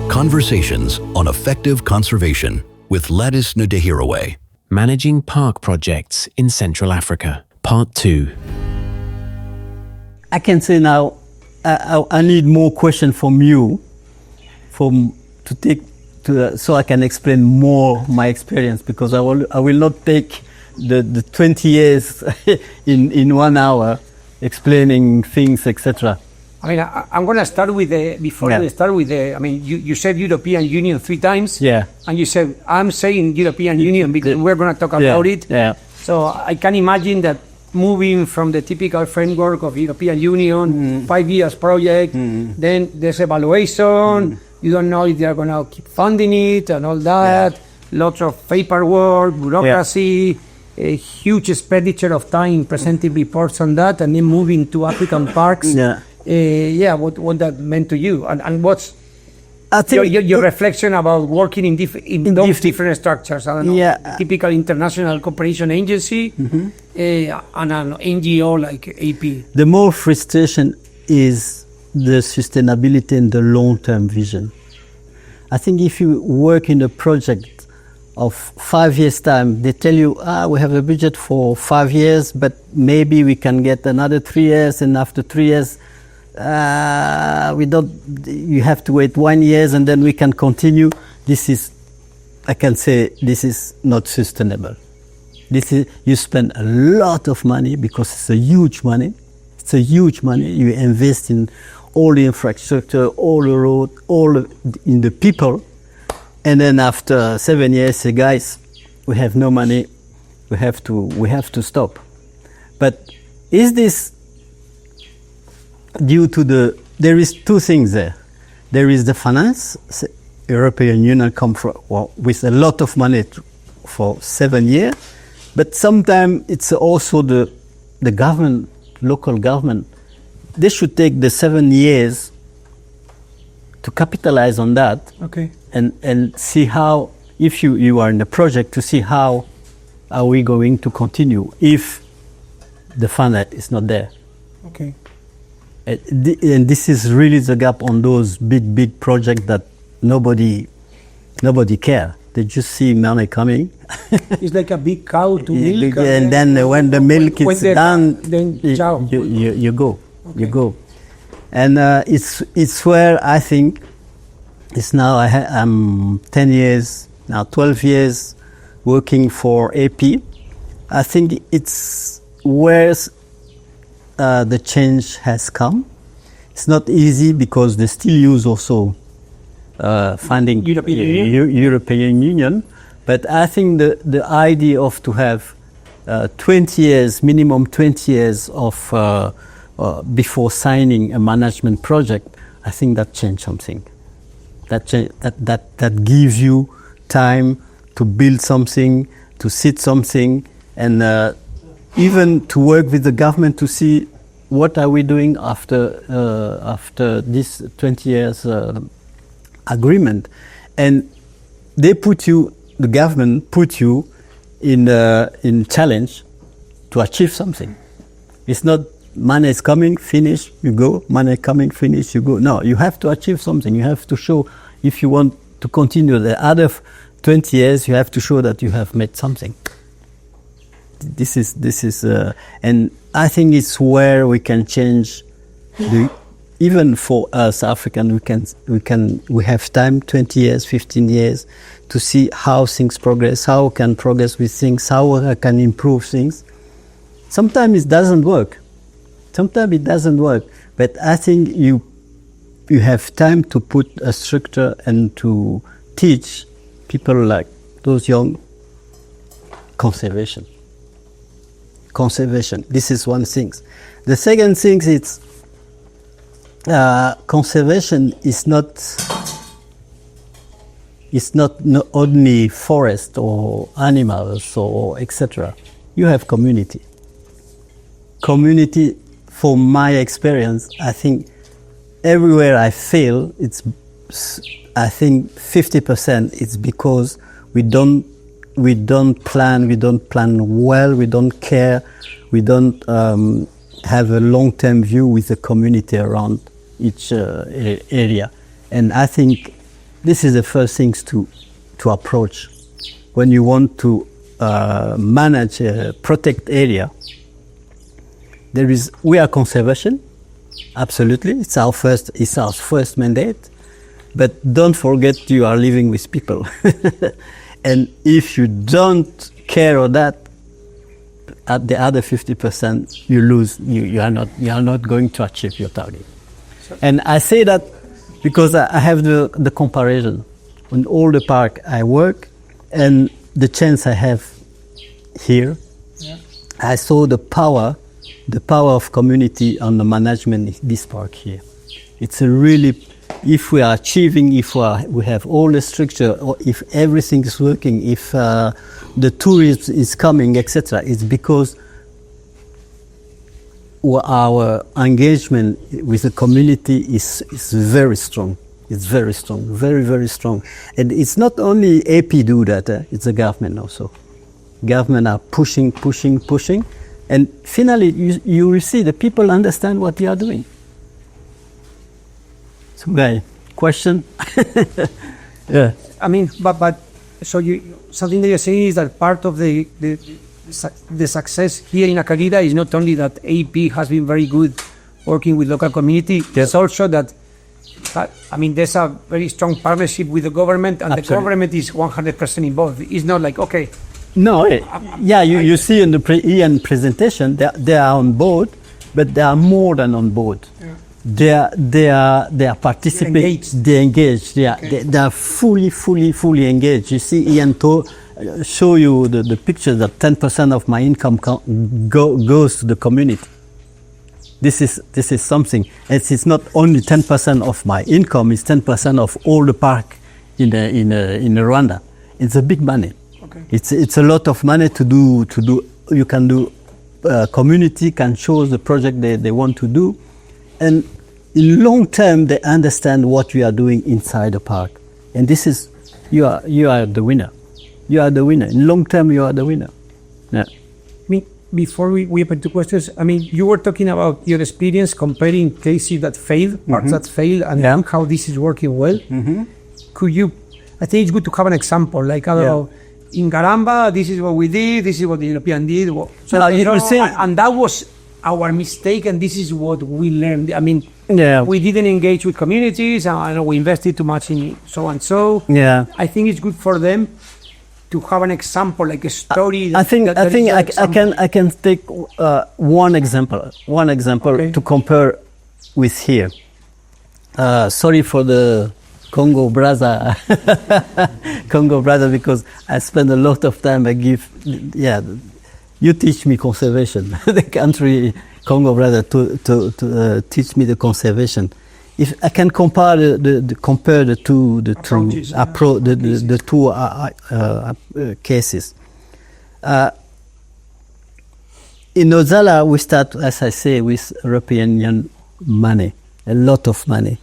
Conversations on Effective Conservation with Ladis Ndahiriwe. Managing Park Projects in Central Africa, Part 2. I can say now, I need more questions from you so I can explain more my experience, because I will not take the 20 years in 1 hour explaining things, etc. I mean, I'm going to start with you said European Union 3 times. Yeah. And you said, I'm saying European Union because we're going to talk about it. Yeah. So I can imagine that moving from the typical framework of European Union, 5 years project, then there's evaluation, you don't know if they're going to keep funding it and all that, lots of paperwork, bureaucracy, a huge expenditure of time presenting reports on that, and then moving to African parks. What that meant to you, and what's your reflection about working in those different structures? I don't know, typical international cooperation agency and an NGO like AP. The more frustration is the sustainability and the long-term vision. I think if you work in a project of 5 years' time, they tell you, we have a budget for 5 years, but maybe we can get another 3 years, and after 3 years, you have to wait 1 year and then we can continue. This is not sustainable. You spend a lot of money because it's a huge money. You invest in all the infrastructure, all the road, in the people. And then after 7 years, say, guys, we have no money. We have to stop. But is this due to there is 2 things there. There is the finance. European Union come with a lot of money for 7 years, but sometimes it's also the government, local government. They should take the 7 years to capitalize on that. Okay. And see how, if you are in the project, to see how are we going to continue if the fund is not there. Okay. And this is really the gap on those big projects that nobody care. They just see money coming. It's like a big cow to milk. And then when the milk is done, then you go. Okay. You go. And it's where I think it's now. I'm 10 years now, 12 years working for AP. I think it's where the change has come. It's not easy because they still use also funding European Union. But I think the idea of to have 20 years, minimum 20 years of before signing a management project, I think that changed something. That gives you time to build something, to sit something, and even to work with the government to see what are we doing after this 20 years agreement. And the government put you in challenge to achieve something. It's not money is coming, finish, you go, money coming, finish, you go. No, you have to achieve something. You have to show, if you want to continue the other 20 years, you have to show that you have made something. This is, and I think it's where we can change. Even for us African, we have time, 20 years, 15 years, to see how things progress, how we can progress with things, how we can improve things. Sometimes it doesn't work. But I think you have time to put a structure and to teach people like those young conservation. This is one thing. The second thing is conservation is not only forest or animals or etc. You have community. Community, from my experience, I think everywhere I feel I think 50% it's because we don't plan well, we don't care, we don't have a long-term view with the community around each area. And I think This is the first things to approach when you want to manage a protect area. We are conservation, absolutely. It's our first mandate. But don't forget you are living with people, and if you don't care of that, at the other 50%, you lose. You are not going to achieve your target. And I say that because I have the comparison on all the park I work and the chance I have here. Yeah. I saw the power of community on the management of this park here. It's a really, if we are achieving, if we have all the structure, or if everything is working, if the tourism is coming, etc., it's because our engagement with the community is very strong. It's very strong, very, very strong. And it's not only AP do that, it's the government also. Government are pushing. And finally, you will see the people understand what you are doing. So, guy, question? Yeah. I mean, but so something that you're saying is that part of the success here in Akagera is not only that AP has been very good working with local community, it's also that, I mean, there's a very strong partnership with the government, and Absolutely. The government is 100% involved. It's not like, okay. No, you see in the Ian presentation, they are on board, but they are more than on board. Yeah. They are participating. They're engaged. They are fully engaged. You see, Ian show you the picture that 10% of my income goes to the community. This is something. It's not only 10% of my income; it's 10% of all the park in Rwanda. It's a big money. Okay. It's a lot of money to do. You can do. Community can show the project they want to do, and in long term they understand what we are doing inside the park. And this is you are the winner. You are the winner. In long term, you are the winner. Yeah. Before we open to questions, I mean, you were talking about your experience comparing cases that failed, parts that failed, and how this is working well. Mm-hmm. Could you? I think it's good to have an example, like I don't know, in Garamba, this is what we did, this is what the European did. So and that was our mistake, and this is what we learned. I mean, we didn't engage with communities, and we invested too much in so and so. Yeah, I think it's good for them to have an example, like a story. I can take one example to compare with here. Sorry for the Congo Brazza, because I spend a lot of time. You teach me conservation. The country Congo Brazza to teach me the conservation. If I can compare the two cases. In Ozala, we start, as I say, with European Union money, a lot of money.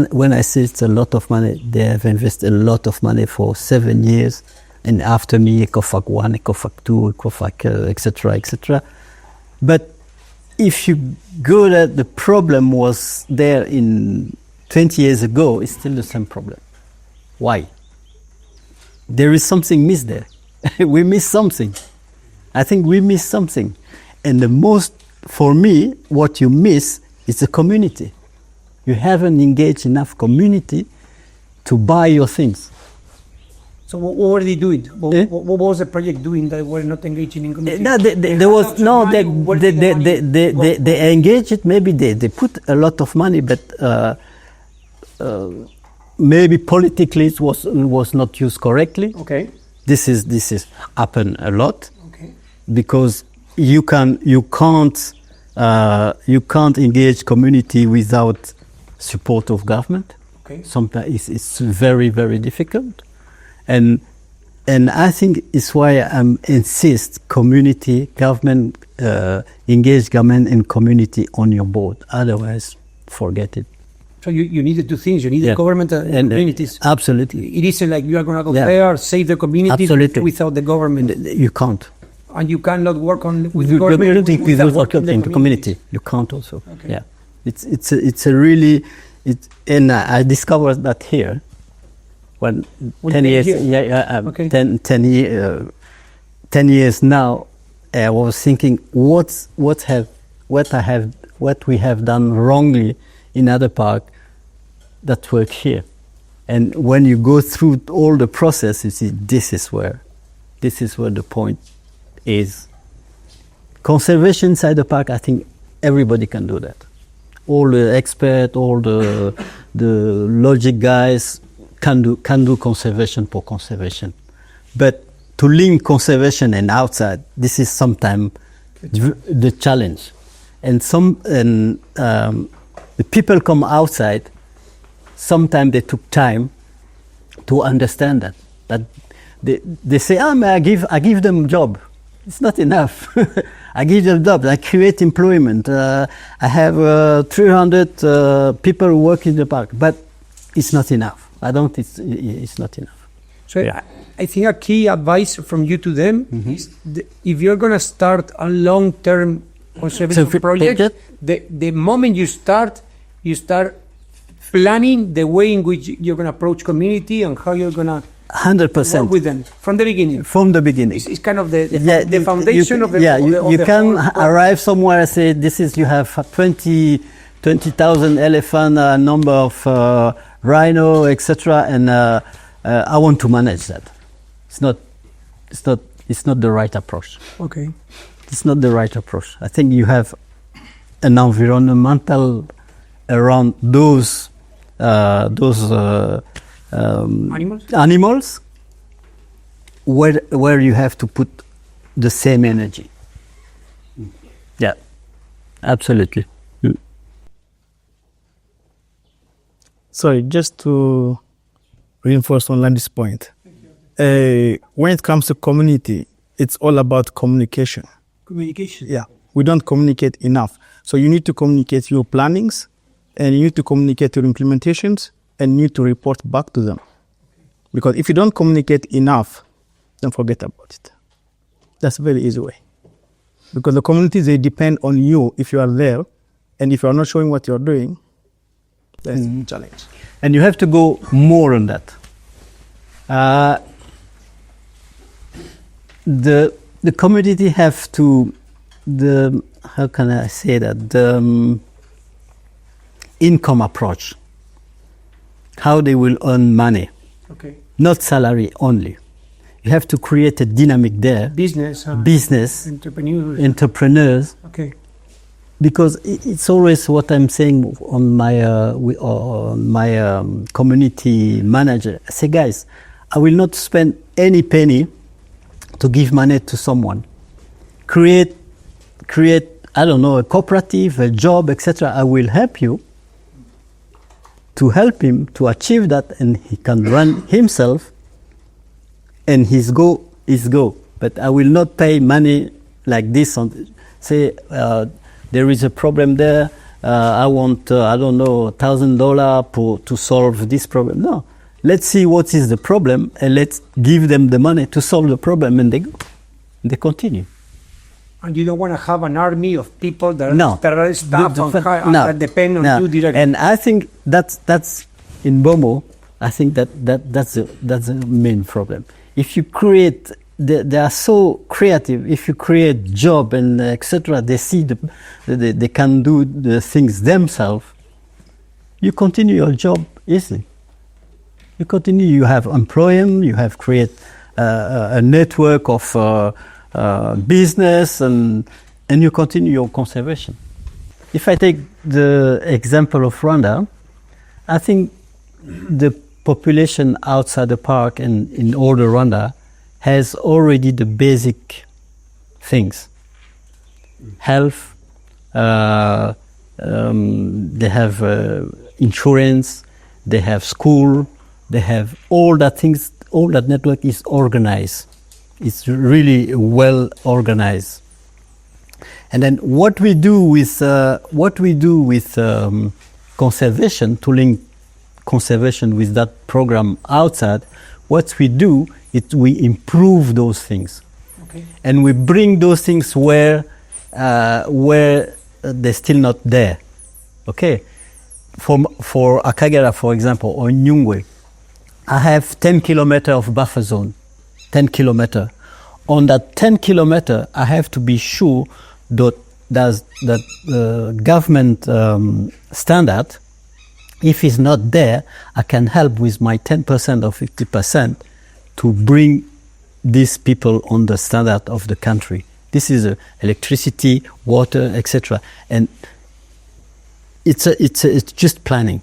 When I say it's a lot of money, they have invested a lot of money for 7 years, and after me, ECOFAC 1, ECOFAC 2, ECOFAC, etc. But if you go that the problem was there in 20 years ago, it's still the same problem. Why? There is something missed there. We miss something. I think we miss something. And for me, what you miss is the community. You haven't engaged enough community to buy your things. So what were they doing? What was the project doing that were not engaging in community? They engaged it. Maybe they put a lot of money, but maybe politically it was not used correctly. Okay, this is happen a lot. Okay, because you can't engage community without support of government. Okay, sometimes it's very, very difficult. And I think it's why I insist community, government, engage government and community on your board. Otherwise, forget it. So you need the two things. You need the government and communities. Absolutely. It isn't like you are going to go there, save the community without the government. You can't. And you cannot work with the government without the community. You can't also. Okay. Yeah. It's a really, And I discovered that here, when 10 years, Okay. 10 years now, I was thinking, what we have done wrongly in other park that work here. And when you go through all the process, you see this is where the point is. Conservation inside the park, I think everybody can do that. All the experts, all the logic guys can do conservation for conservation. But to link conservation and outside, this is sometimes the challenge. And the people come outside, sometimes they took time to understand that they say, I give them job. It's not enough. I give them job. I create employment. I have 300 people who work in the park, but it's not enough. It's not enough. So I think a key advice from you to them is if you're going to start a long-term conservation project, the moment you start planning the way in which you're going to approach community and how you're going to 100% work with them from the beginning. From the beginning, it's kind of the foundation of the. Yeah, you can arrive somewhere and say, you have 20,000 elephant, a number of rhino, etc., and I want to manage that. It's not the right approach. Okay. It's not the right approach. I think you have an environmental around those animals where you have to put the same energy. Yeah, absolutely. Sorry, just to reinforce on Ladis' point. When it comes to community, it's all about communication. Communication. Yeah, we don't communicate enough. So you need to communicate your plannings, and you need to communicate your implementations, and you need to report back to them. Because if you don't communicate enough, then forget about it. That's a very easy way. Because the communities, they depend on you if you are there, and if you are not showing what you're doing, that's a challenge. And you have to go more on that. The community have to, how can I say that, the income approach, how they will earn money, Okay. not salary only. You have to create a dynamic there. Business. Entrepreneurs. Okay. Because it's always what I'm saying on my community manager. I say, guys, I will not spend any penny to give money to someone. Create, I don't know, a cooperative, a job, etc. I will help you to help him to achieve that, and he can run himself, and his go is go. But I will not pay money like this on, say, there is a problem there, I want, I don't know, $1,000 to solve this problem. No, let's see what is the problem, and let's give them the money to solve the problem, and they go. They continue. And you don't want to have an army of people that are staff that depend on you directly. And I think that's in Bomo. I think that's the main problem. If you create, they are so creative. If you create job and etc., they see they can do the things themselves. You continue your job easily. You continue. You have employment. You have create a network of business, and you continue your conservation. If I take the example of Rwanda, I think the population outside the park and in all the Rwanda has already the basic things. Health, they have insurance, they have school, they have all that things, all that network is organized. It's really well organized. And then what we do with conservation, to link conservation with that program outside, what we do is we improve those things. Okay. And we bring those things where they're still not there. Okay. for Akagera, for example, or Nyungwe, I have 10 kilometer of buffer zone, 10 kilometer. On that 10 kilometer, I have to be sure that government standard, if it's not there, I can help with my 10% or 50% to bring these people on the standard of the country. This is electricity, water, etc. And it's just planning.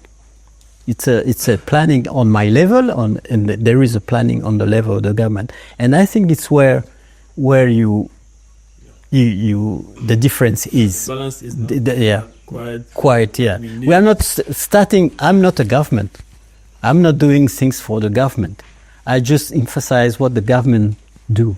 It's a planning on my level, and there is a planning on the level of the government. And I think it's where the difference is. Balance is quite. Yeah. We are not starting. I'm not a government. I'm not doing things for the government. I just emphasize what the government do.